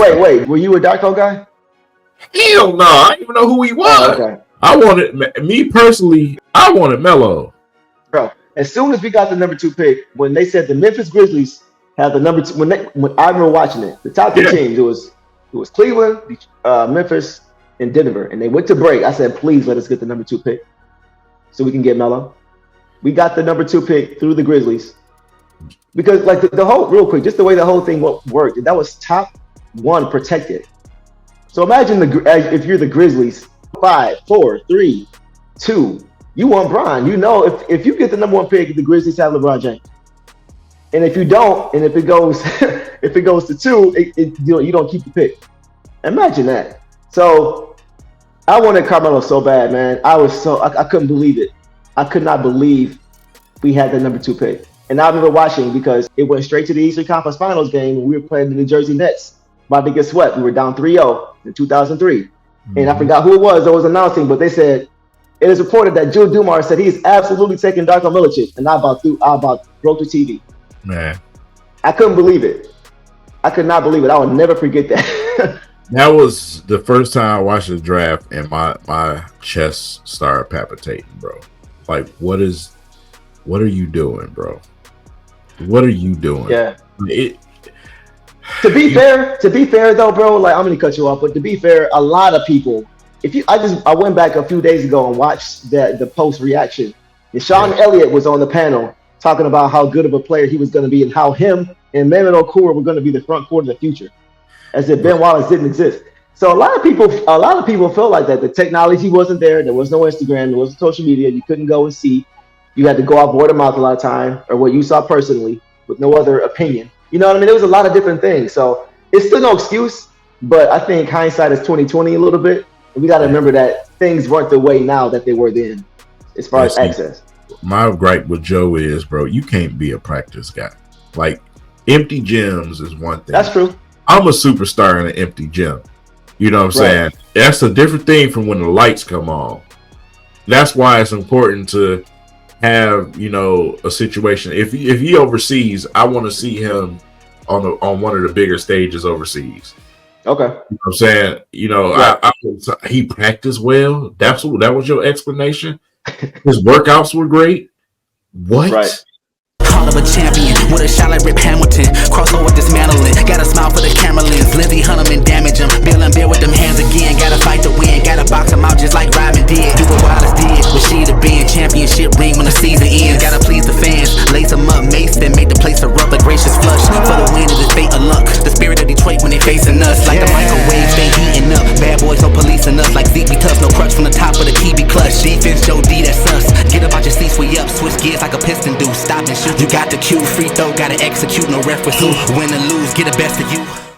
Wait. Were you a Darko guy? Hell no, I didn't even know who he was. Oh, okay. I wanted Melo. Bro, as soon as we got the number 2 pick, when they said the Memphis Grizzlies had the number 2, when I remember watching it, the top 2 teams, it was Cleveland, Memphis, and Denver, and they went to break. I said, please let us get the number 2 pick so we can get Melo. We got the number 2 pick through the Grizzlies because, like, the whole, real quick, just the way the whole thing worked, that was top 1 protected. So imagine if you're the Grizzlies, 5, 4, 3, 2. You want Bron. You know, if you get the number 1 pick, the Grizzlies have LeBron James. And if you don't, and if it goes if it goes to 2, you don't keep the pick. Imagine that. So I wanted Carmelo so bad, man. I couldn't believe it. I could not believe we had the number 2 pick. And I remember watching because it went straight to the Eastern Conference Finals game when we were playing the New Jersey Nets. About to get swept. We were down 3-0 in 2003. Mm-hmm. And I forgot who it was that was announcing, but they said, it is reported that Joe Dumars said he's absolutely taking Darko Milicic, and I about broke the TV. Man, I couldn't believe it. I could not believe it. I will never forget that. That was the first time I watched the draft, and my chest started palpitating, bro. Like, what are you doing, bro? What are you doing? Yeah. To be fair though, bro, like, I'm gonna cut you off, but to be fair, a lot of people. I went back a few days ago and watched the post reaction. And Sean Elliott was on the panel talking about how good of a player he was going to be and how him and Mehmet Okur were going to be the front court of the future, as if Ben Wallace didn't exist. So a lot of people felt like that. The technology wasn't there. There was no Instagram. There wasn't social media. You couldn't go and see. You had to go off word of mouth a lot of time, or what you saw personally, with no other opinion. You know what I mean? There was a lot of different things. So it's still no excuse, but I think hindsight is 20/20 a little bit. We got to remember that things weren't the way now that they were then, as far as access. My gripe with Joe is, bro, you can't be a practice guy. Like, empty gyms is one thing. That's true. I'm a superstar in an empty gym. You know what I'm saying? That's a different thing from when the lights come on. That's why it's important to have, a situation. If he overseas, I want to see him on one of the bigger stages overseas. Okay. You know what I'm saying? He practiced well. That was your explanation? His workouts were great? What? Right. Call of a champion with a shot like Rip Hamilton. Crossover dismantling. Got a smile for the camera lens. Lindsey hunt him and damage him. Bill and Bill with them hands again. Gotta fight to win. Gotta box him out just like Ryman did. Do what Wallace did. Rashida Ben. Championship ring when the season ends. Gotta please the fans. Lace them up. Mason make the place erupt. A gracious flush. For the win is his fate or luck. The spirit of Detroit when they facing us. Like the microwave, they heating up. Bad boys no policing us. Like Zeke be tough. No crutch from the top of the TB clutch. Defense Joe D, that's us. Get up out your seats, we up. Switch gears like a piston do. Stop and shoot. You got the cue, free throw, gotta execute, no ref with who. Win or lose, get the best of you.